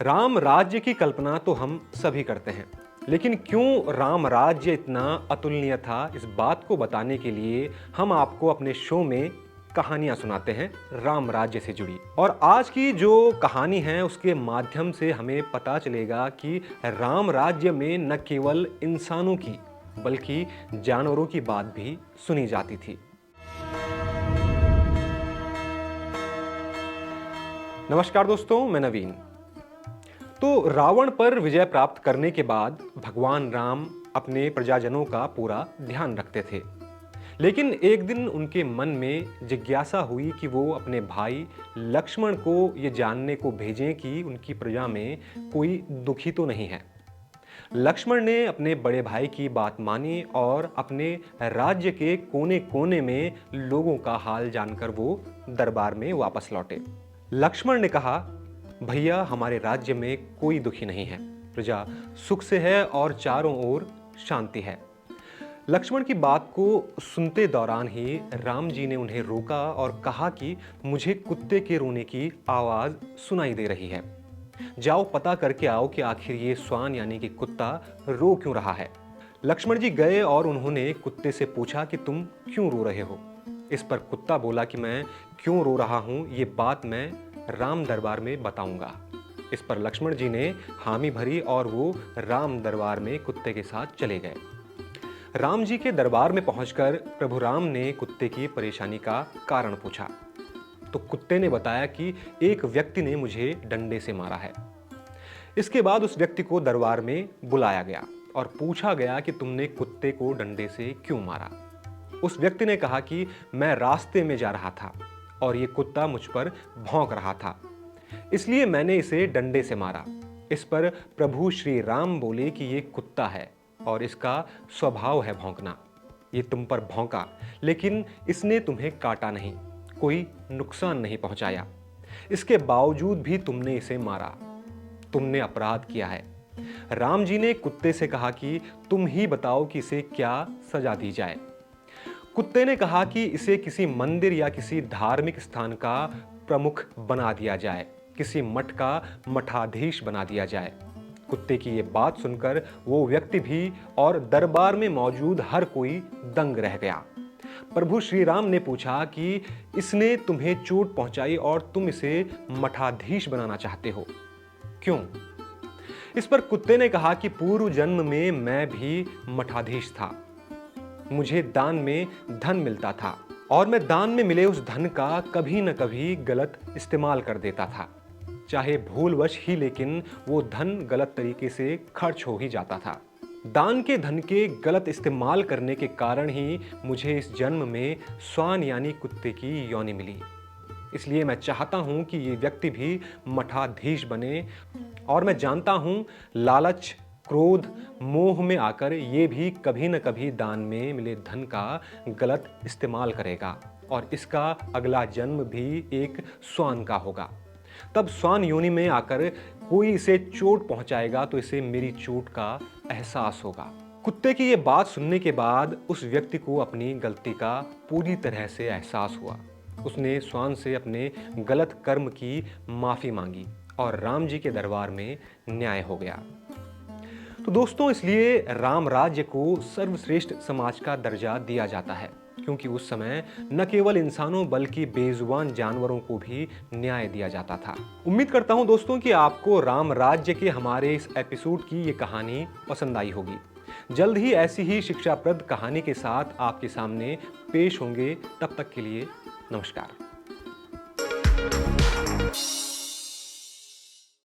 राम राज्य की कल्पना तो हम सभी करते हैं, लेकिन क्यों राम राज्य इतना अतुलनीय था, इस बात को बताने के लिए हम आपको अपने शो में कहानियां सुनाते हैं राम राज्य से जुड़ी। और आज की जो कहानी है उसके माध्यम से हमें पता चलेगा कि राम राज्य में न केवल इंसानों की बल्कि जानवरों की बात भी सुनी जाती थी। नमस्कार दोस्तों, मैं नवीन। तो रावण पर विजय प्राप्त करने के बाद भगवान राम अपने प्रजाजनों का पूरा ध्यान रखते थे, लेकिन एक दिन उनके मन में जिज्ञासा हुई कि वो अपने भाई लक्ष्मण को ये जानने को भेजें कि उनकी प्रजा में कोई दुखी तो नहीं है। लक्ष्मण ने अपने बड़े भाई की बात मानी और अपने राज्य के कोने कोने में लोगों का हाल जानकर वो दरबार में वापस लौटे। लक्ष्मण ने कहा, भैया, हमारे राज्य में कोई दुखी नहीं है, प्रजा सुख से है और चारों ओर शांति है। लक्ष्मण की बात को सुनते दौरान ही राम जी ने उन्हें रोका और कहा कि मुझे कुत्ते के रोने की आवाज सुनाई दे रही है। जाओ पता करके आओ कि आखिर ये श्वान यानी कि कुत्ता रो क्यों रहा है। लक्ष्मण जी गए और उन्होंने कुत्ते से पूछा कि तुम क्यों रो रहे हो। इस पर कुत्ता बोला कि मैं क्यों रो रहा हूं ये बात मैं राम दरबार में बताऊंगा। इस पर लक्ष्मण जी ने हामी भरी और वो राम दरबार में कुत्ते के साथ चले गए। राम जी के दरबार में पहुंचकर प्रभु राम ने कुत्ते की परेशानी का कारण पूछा तो कुत्ते ने बताया कि एक व्यक्ति ने मुझे डंडे से मारा है। इसके बाद उस व्यक्ति को दरबार में बुलाया गया और पूछा गया कि तुमने कुत्ते को डंडे से क्यों मारा। उस व्यक्ति ने कहा कि मैं रास्ते में जा रहा था और ये कुत्ता मुझ पर भौंक रहा था, इसलिए मैंने इसे डंडे से मारा। इस पर प्रभु श्री राम बोले कि ये कुत्ता है और इसका स्वभाव है भौंकना। ये तुम पर भौंका, लेकिन इसने तुम्हें काटा नहीं, कोई नुकसान नहीं पहुंचाया। इसके बावजूद भी तुमने इसे मारा, तुमने अपराध किया है। राम जी ने कुत्ते से कहा कि तुम ही बताओ कि इसे क्या सजा दी जाए। कुत्ते ने कहा कि इसे किसी मंदिर या किसी धार्मिक स्थान का प्रमुख बना दिया जाए, किसी मठ का मठाधीश बना दिया जाए। कुत्ते की ये बात सुनकर वो व्यक्ति भी और दरबार में मौजूद हर कोई दंग रह गया। प्रभु श्री राम ने पूछा कि इसने तुम्हें चोट पहुंचाई और तुम इसे मठाधीश बनाना चाहते हो, क्यों? इस पर कुत्ते ने कहा कि पूर्व जन्म में मैं भी मठाधीश था। मुझे दान में धन मिलता था और मैं दान में मिले उस धन का कभी न कभी गलत इस्तेमाल कर देता था, चाहे भूलवश ही, लेकिन वो धन गलत तरीके से खर्च हो ही जाता था। दान के धन के गलत इस्तेमाल करने के कारण ही मुझे इस जन्म में श्वान यानी कुत्ते की योनि मिली। इसलिए मैं चाहता हूं कि ये व्यक्ति भी मठाधीश बने और मैं जानता हूं लालच, क्रोध, मोह में आकर ये भी कभी न कभी दान में मिले धन का गलत इस्तेमाल करेगा और इसका अगला जन्म भी एक श्वान का होगा। तब श्वान योनि में आकर कोई इसे चोट पहुंचाएगा तो इसे मेरी चोट का एहसास होगा। कुत्ते की ये बात सुनने के बाद उस व्यक्ति को अपनी गलती का पूरी तरह से एहसास हुआ। उसने श्वान से अपने गलत कर्म की माफी मांगी और राम जी के दरबार में न्याय हो गया। तो दोस्तों, इसलिए राम राज्य को सर्वश्रेष्ठ समाज का दर्जा दिया जाता है, क्योंकि उस समय न केवल इंसानों बल्कि बेजुबान जानवरों को भी न्याय दिया जाता था। उम्मीद करता हूं दोस्तों कि आपको राम राज्य के हमारे इस एपिसोड की ये कहानी पसंद आई होगी। जल्द ही ऐसी ही शिक्षाप्रद कहानी के साथ आपके सामने पेश होंगे। तब तक के लिए नमस्कार।